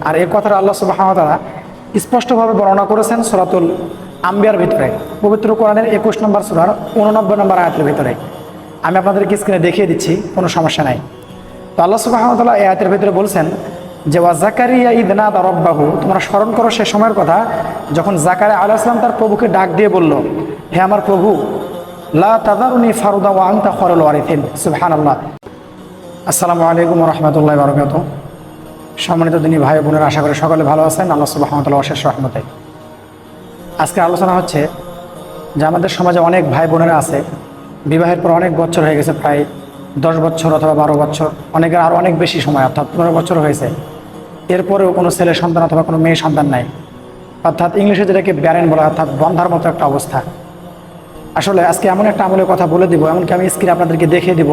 আর এই কথাটা আল্লাহ সুবহানাহু ওয়া তাআলা স্পষ্টভাবে বর্ণনা করেছেন সূরাতুল আম্বিয়ার ভিতরে, পবিত্র কোরআনের 21 নম্বর সূরার 89 নম্বর আয়াতের ভিতরে। আমি আপনাদেরকে স্ক্রিনে দেখিয়ে দিচ্ছি, কোনো সমস্যা নাই। তো আল্লাহ সুবহানাহু ওয়া তাআলা এই আয়াতের ভিতরে বলছেন যে ওয়া জাকারিয়া ইয নাদা রাব্বাহু, তোমরা স্মরণ করো সে সময়ের কথা যখন জাকারিয়া আলাইহিস সালাম তার প্রভুকে ডাক দিয়ে বলল, হে আমার প্রভু, লা তাযারুনি ফারদা ওয়া আনতা খায়রুল ওয়ারিসিন। সুবহানাল্লাহ। আসসালামু আলাইকুম ওয়া রাহমাতুল্লাহি ওয়া বারাকাতুহু। সম্মানিত দিনী ভাই বোনেরা, আশা করি সকলে ভালো আছেন আল্লাহ সুবহানাহু ওয়া তাআলার অশেষ রহমতে। আজকে আলোচনা হচ্ছে যে আমাদের সমাজে অনেক ভাই বোনেরা আছে, বিবাহের পর অনেক বছর হয়ে গেছে, প্রায় 10 বছর অথবা 12 বছর, অনেকের আরও অনেক বেশি সময় অর্থাৎ 15 বছর হয়েছে, এরপরেও কোনো ছেলে সন্তান অথবা কোনো মেয়ে সন্তান নাই, অর্থাৎ ইংলিশে যেটাকে ব্যারেন বলা, অর্থাৎ বন্ধার মতো একটা অবস্থা। আসলে আজকে এমন একটা আমলের কথা বলে দিব, এমনকি আমি স্ক্রিনে আপনাদেরকে দেখিয়ে দিব,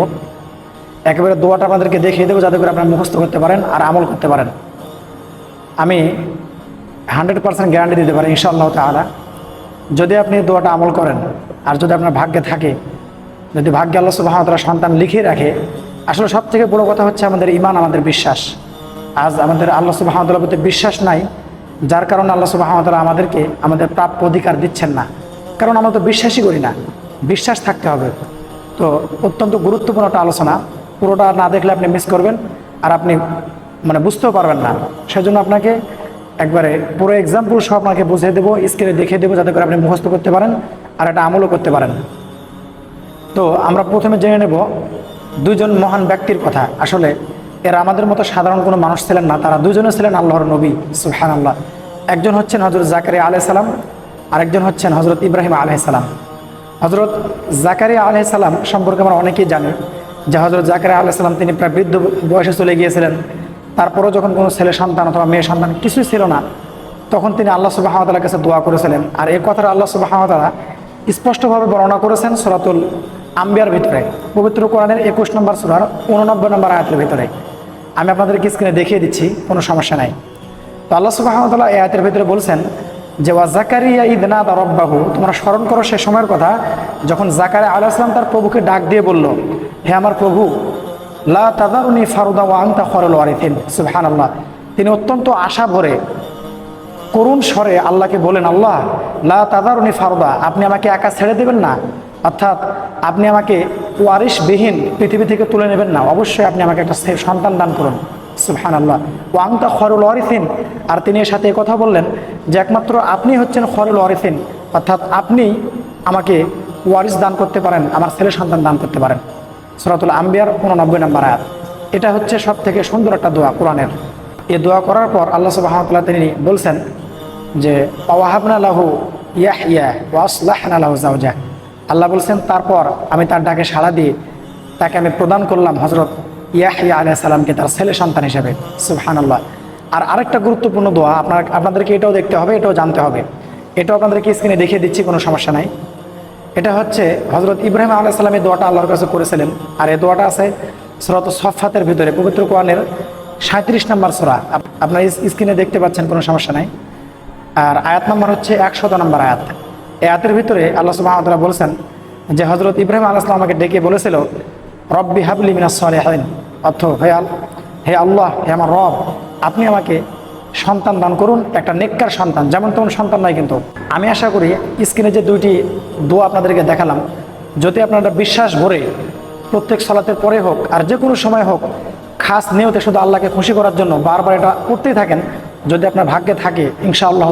একেবারে দোয়াটা আপনাদেরকে দেখিয়ে দেবো যাতে করে আপনারা মুখস্থ করতে পারেন আর আমল করতে পারেন। আমি 100% গ্যারান্টি দিতে পারি ইনশাআল্লাহ তাআলা, যদি আপনি দোয়াটা আমল করেন আর যদি আপনার ভাগ্যে থাকে, যদি ভাগ্যে আল্লাহ সুবহানাহু ওয়া তাআলা সন্তান লিখে রাখে। আসলে সব থেকে বড় কথা হচ্ছে আমাদের ঈমান, আমাদের বিশ্বাস। আজ আমাদের আল্লাহ সুবহানাহু ওয়া তাআলার প্রতি বিশ্বাস নাই, যার কারণে আল্লাহ সুবহানাহু ওয়া তাআলা আমাদেরকে আমাদের প্রাপ্য অধিকার দিচ্ছেন না, কারণ আমরা তো বিশ্বাসই করি না। বিশ্বাস থাকতে হবে। তো অত্যন্ত গুরুত্বপূর্ণ একটা আলোচনা, পুরোটা না দেখলে আপনি মিস করবেন আর আপনি বুঝতেও পারবেন না। সেজন্য আপনাকে একবারে পুরো এক্সাম্পল সহ আপনাকে বুঝিয়ে দেবো, স্ক্রিনে দেখিয়ে দেবো যাতে করে আপনি মুখস্থ করতে পারেন আর এটা আমলও করতে পারেন। তো আমরা প্রথমে জেনে নেব দুইজন মহান ব্যক্তির কথা। আসলে এরা আমাদের মতো সাধারণ কোনো মানুষ ছিলেন না, তারা দুজনে ছিলেন আল্লাহর নবী। সুবহানাল্লাহ। একজন হচ্ছেন হযরত জাকারিয়া আলাইহিস সালাম, আরেকজন হচ্ছেন হযরত ইব্রাহিম আলাইহিস সালাম। হযরত জাকারিয়া আলাইহিস সালাম সম্পর্কে আমরা অনেকেই জানি যে হযরত জাকারিয়া আলাইহিস সালাম তিনি প্রায় বৃদ্ধ বয়সে চলে গিয়েছিলেন। তারপরও যখন কোনো ছেলে সন্তান অথবা মেয়ে সন্তান কিছুই ছিল না, তখন তিনি আল্লাহ সুবহানাহু ওয়া তাআলার কাছে দোয়া করেছিলেন। আর এই কথাটা আল্লাহ সুবহানাহু ওয়া তাআলা স্পষ্টভাবে বর্ণনা করেছেন সূরাতুল আম্বিয়ার ভিতরে, পবিত্র কোরআনের 21 নম্বর সূরার 89 নম্বর আয়াতের ভিতরে। আমি আপনাদেরকে স্ক্রিনে দেখিয়ে দিচ্ছি, কোনো সমস্যা নাই। তো আল্লাহ সুবহানাহু ওয়া তাআলা এই আয়াতের ভিতরে বলছেন যে ওয়া জাকারিয়া ইয নাদা রাব্বাহু, তোমরা স্মরণ করো সে সময়ের কথা যখন জাকারিয়া আলাইহিস সালাম তার প্রভুকে ডাক দিয়ে বলল, হে আমার প্রভু, লা তাযারুনি ফারদা ওয়া আনতা খায়রুল ওয়ারিসিন। সুবহানাল্লাহ। তিনি অত্যন্ত আশা ভরে করুণ স্বরে আল্লাহকে বলেন, আল্লাহ লা তাযারুনি ফারদা, আপনি আমাকে একা ছেড়ে দেবেন না, অর্থাৎ আপনি আমাকে ওয়ারিসবিহীন পৃথিবী থেকে তুলে নেবেন না, অবশ্যই আপনি আমাকে একটা সন্তান দান করুন। সুবহানাল্লাহ। ওয়া আনতা খায়রুল ওয়ারিসিন। আর তিনি এর সাথে কথা বললেন যে একমাত্র আপনি হচ্ছেন খায়রুল ওয়ারিসিন, অর্থাৎ আপনি আমাকে ওয়ারিস দান করতে পারেন, আমার ছেলে সন্তান দান করতে পারেন। সূরাতুল আম্বিয়ার 89 নম্বর আয়াত। এটা হচ্ছে সব থেকে সুন্দর একটা দোয়া কোরআনের। এই দোয়া করার পর আল্লাহ সুবহানাহু ওয়া তাআলা তিনি বলছেন যে ওয়াহাবনা লাহু ইয়াহইয়া ওয়া আসলাহনা লাহু যাওজা। আল্লাহ বলছেন তারপর আমি তার ডাকে সাড়া দিয়ে তাকে আমি প্রদান করলাম হযরত ইয়াহইয়া আলাইহিস সালামকে তার ছেলে সন্তান হিসেবে। সুবহানাল্লাহ। আর আরেকটা গুরুত্বপূর্ণ দোয়া আপনাদেরকে এটাও দেখতে হবে, এটাও জানতে হবে, এটাও আপনাদেরকে স্ক্রিনে দেখিয়ে দিচ্ছি, কোনো সমস্যা নাই। এটা হচ্ছে হযরত ইব্রাহিম আলাইহিস সালাম এই দোয়াটা আল্লাহর কাছে করেছিলেন। আর এই দোয়াটা আছে সূরাত সফফাতের ভিতরে, পবিত্র কোরআনের 37 নম্বর সূরা। আপনারা স্ক্রিনে দেখতে পাচ্ছেন, কোনো সমস্যা নাই। আর আয়াত নম্বর হচ্ছে 100 নম্বর আয়াত। এই আয়াতের ভিতরে আল্লাহ সুবহানাহু ওয়া তাআলা বলেছেন যে হযরত ইব্রাহিম আলাইহিস সালাম আমাকে ডেকে বলেছিল, রব্বি হাবলি মিনাস সালিহিন, অর্থ হে আল্লাহ, হে আমার রব, আপনি আমাকে সন্তান দান করুন, একটা নেককার সন্তান, যেমন তেমন সন্তান নয়। কিন্তু আমি আশা করি স্ক্রিনে যে দুইটি দোয়া আপনাদেরকে দেখালাম, যদি আপনারা বিশ্বাস ভরে প্রত্যেক সালাতের পরে হোক আর যে কোনো সময় হোক, খাস নিয়তে শুধু আল্লাহকে খুশি করার জন্য বারবার এটা করতেই থাকেন, যদি আপনার ভাগ্যে থাকে ইনশাআল্লাহ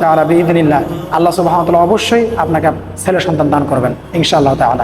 তাআলা বিইذনিল্লাহ আল্লাহ সুবহানাহু ওয়া তাআলা অবশ্যই আপনাকে ছেলে সন্তান দান করবেন ইনশাআল্লাহ তাআলা।